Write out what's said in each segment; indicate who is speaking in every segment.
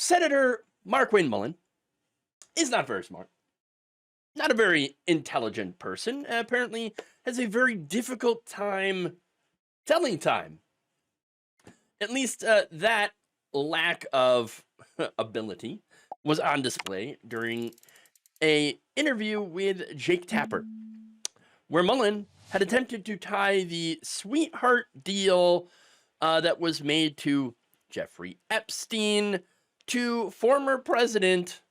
Speaker 1: Senator Markwayne Mullin is not very smart, not a very intelligent person, apparently has a very difficult time telling time. At least that lack of ability was on display during a interview with Jake Tapper, where Mullin had attempted to tie the sweetheart deal that was made to Jeffrey Epstein to former President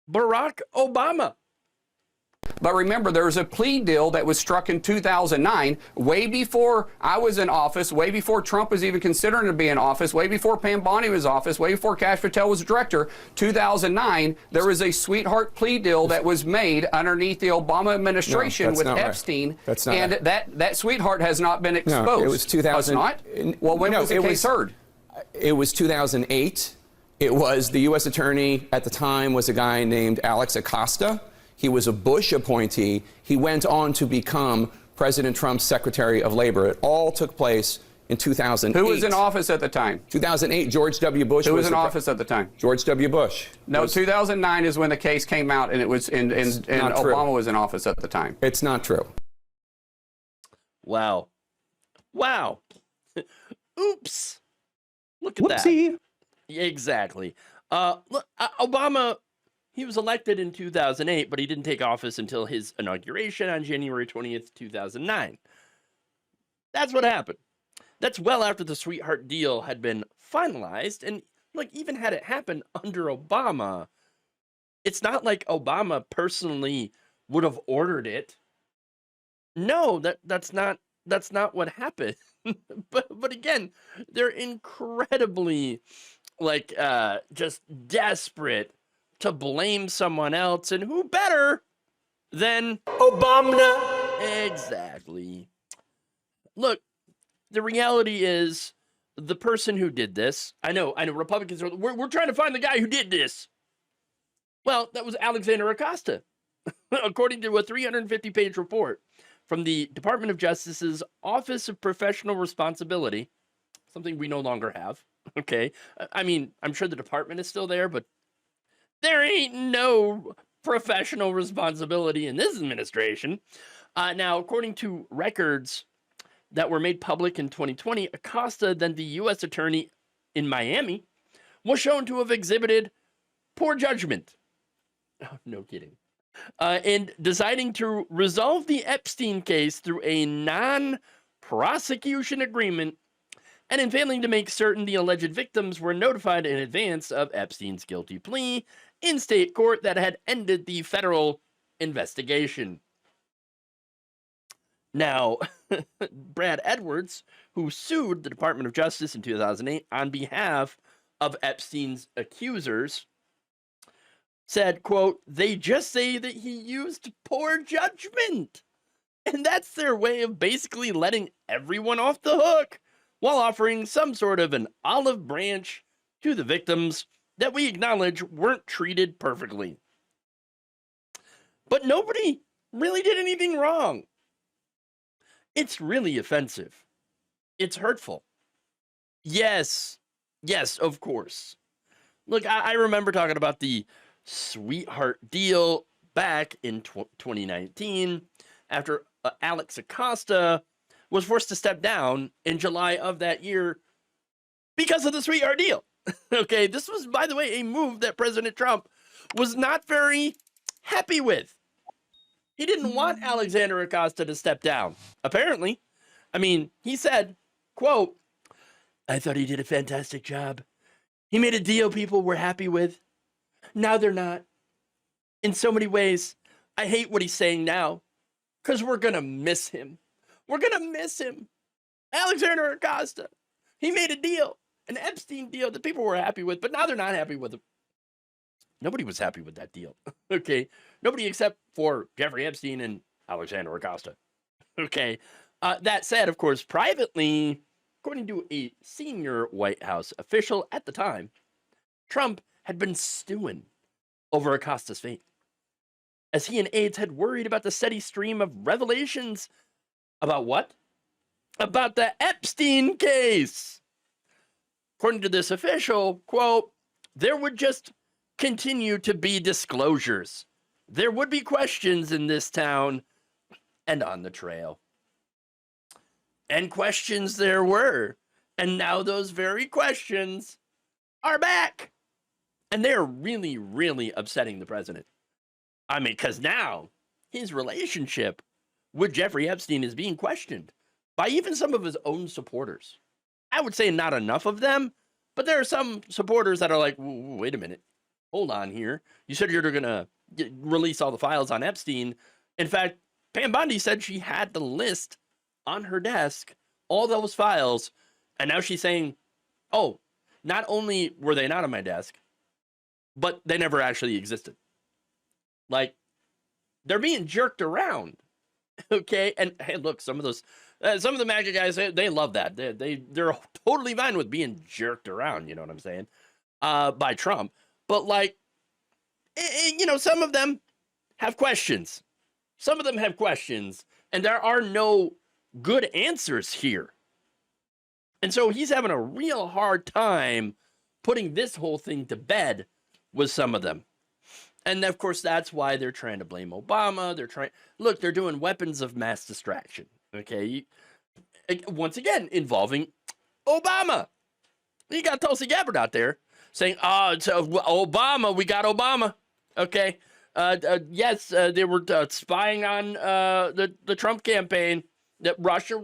Speaker 1: Barack Obama.
Speaker 2: But remember, there was a plea deal that was struck in 2009, way before I was in office, way before Trump was even considering to be in office, way before Pam Bondi was in office, way before Kash Patel was director. 2009, there was a sweetheart plea deal that was made underneath the Obama administration with Epstein.
Speaker 3: Right. That's not
Speaker 2: and
Speaker 3: right.
Speaker 2: that sweetheart has not been exposed.
Speaker 3: No, it was 2000.
Speaker 2: Not? Well, when was the case heard?
Speaker 3: It was 2008. It was the U.S. attorney at the time was a guy named Alex Acosta. He was a Bush appointee. He went on to become President Trump's Secretary of Labor. It all took place in 2008.
Speaker 2: Who was in office at the time?
Speaker 3: 2008, George W. Bush.
Speaker 2: Who was in office at the time?
Speaker 3: George W. Bush.
Speaker 2: No, 2009 is when the case came out, and it was and Obama was in office at the time.
Speaker 3: It's not true.
Speaker 1: Wow. Wow. Oops. Look at
Speaker 3: Whoopsie.
Speaker 1: that. Exactly. Look, Obama, he was elected in 2008, but he didn't take office until his inauguration on January 20th, 2009. That's what happened. That's well after the sweetheart deal had been finalized. And like, even had it happened under Obama, it's not like Obama personally would have ordered it. No, that's not what happened. but again, they're incredibly like just desperate to blame someone else, and who better than Obama? Exactly. Look, the reality is the person who did this, I know Republicans are, we're trying to find the guy who did this. Well, that was Alexander Acosta, according to a 350-page report from the Department of Justice's Office of Professional Responsibility, something we no longer have. Okay. I mean, I'm sure the department is still there, but there ain't no professional responsibility in this administration. Now, according to records that were made public in 2020, Acosta, then the U.S. attorney in Miami, was shown to have exhibited poor judgment. Oh, no kidding. And deciding to resolve the Epstein case through a non-prosecution agreement, and in failing to make certain the alleged victims were notified in advance of Epstein's guilty plea in state court that had ended the federal investigation. Now, Brad Edwards, who sued the Department of Justice in 2008 on behalf of Epstein's accusers, said, quote, "They just say that he used poor judgment. And that's their way of basically letting everyone off the hook while offering some sort of an olive branch to the victims that we acknowledge weren't treated perfectly. But nobody really did anything wrong. It's really offensive. It's hurtful. Yes, of course. Look, I remember talking about the sweetheart deal back in 2019 after Alex Acosta was forced to step down in July of that year because of the sweetheart deal. Okay, this was, by the way, a move that President Trump was not very happy with. He didn't want Alexander Acosta to step down, apparently. I mean, he said, quote, "I thought he did a fantastic job. He made a deal people were happy with. Now they're not. In so many ways, I hate what he's saying now, because we're going to miss him. We're going to miss him. Alexander Acosta, he made a deal, an Epstein deal that people were happy with, but now they're not happy with him." Nobody was happy with that deal. Okay. Nobody except for Jeffrey Epstein and Alexander Acosta. Okay. That said, of course, privately, according to a senior White House official at the time, Trump had been stewing over Acosta's fate, as he and aides had worried about the steady stream of revelations about what? About the Epstein case. According to this official, quote, there would just continue to be disclosures. There would be questions in this town and on the trail. And questions there were. And now those very questions are back. And they're really, really upsetting the president. I mean, because now his relationship with Jeffrey Epstein is being questioned by even some of his own supporters. I would say not enough of them, but there are some supporters that are like, wait a minute, hold on here. You said you're going to release all the files on Epstein. In fact, Pam Bondi said she had the list on her desk, all those files, and now she's saying, oh, not only were they not on my desk, but they never actually existed. Like, they're being jerked around, okay? And hey, look, some of the MAGA guys, they love that. They're totally fine with being jerked around, you know what I'm saying, by Trump. But like, you know, some of them have questions. Some of them have questions, and there are no good answers here. And so he's having a real hard time putting this whole thing to bed with some of them. And of course, that's why they're trying to blame Obama. They're doing weapons of mass distraction. Okay. Once again, involving Obama. You got Tulsi Gabbard out there saying, it's Obama. We got Obama. Okay. Yes, they were spying on the Trump campaign. That Russia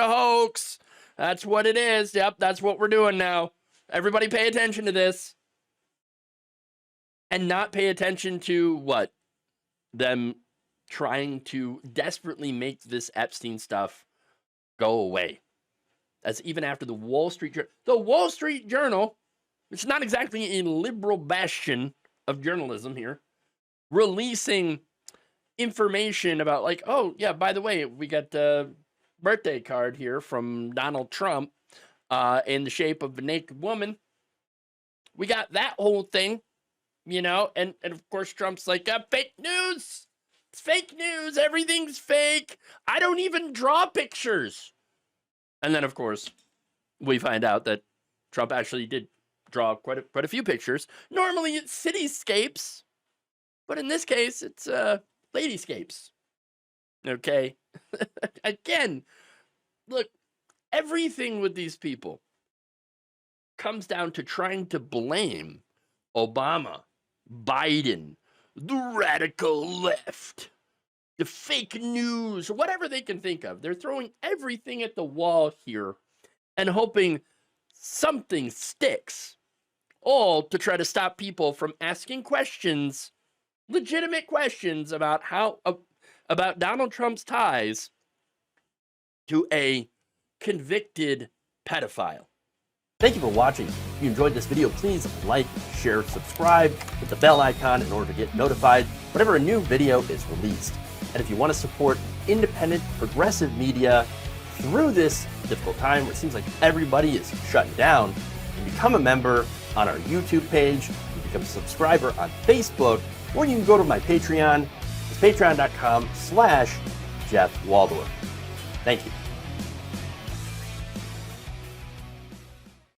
Speaker 1: hoax. That's what it is. Yep, that's what we're doing now. Everybody pay attention to this. And not pay attention to what? Them trying to desperately make this Epstein stuff go away. As even after the Wall Street Journal, it's not exactly a liberal bastion of journalism here, releasing information about like, oh yeah, by the way, we got a birthday card here from Donald Trump in the shape of a naked woman. We got that whole thing, you know, and of course Trump's like, fake news. It's fake news. Everything's fake. I don't even draw pictures. And then of course we find out that Trump actually did draw quite a few pictures. Normally it's cityscapes, but in this case it's ladyscapes. Okay. Again, look, everything with these people comes down to trying to blame Obama, Biden, the radical left, the fake news, whatever they can think of. They're throwing everything at the wall here and hoping something sticks, all to try to stop people from asking questions, legitimate questions about about Donald Trump's ties to a convicted pedophile. Thank you for watching. If you enjoyed this video, please like, share, subscribe, hit the bell icon in order to get notified whenever a new video is released. And if you want to support independent, progressive media through this difficult time where it seems like everybody is shutting down, you can become a member on our YouTube page, you can become a subscriber on Facebook, or you can go to my Patreon. It's patreon.com/Jeff Waldorf. Thank you.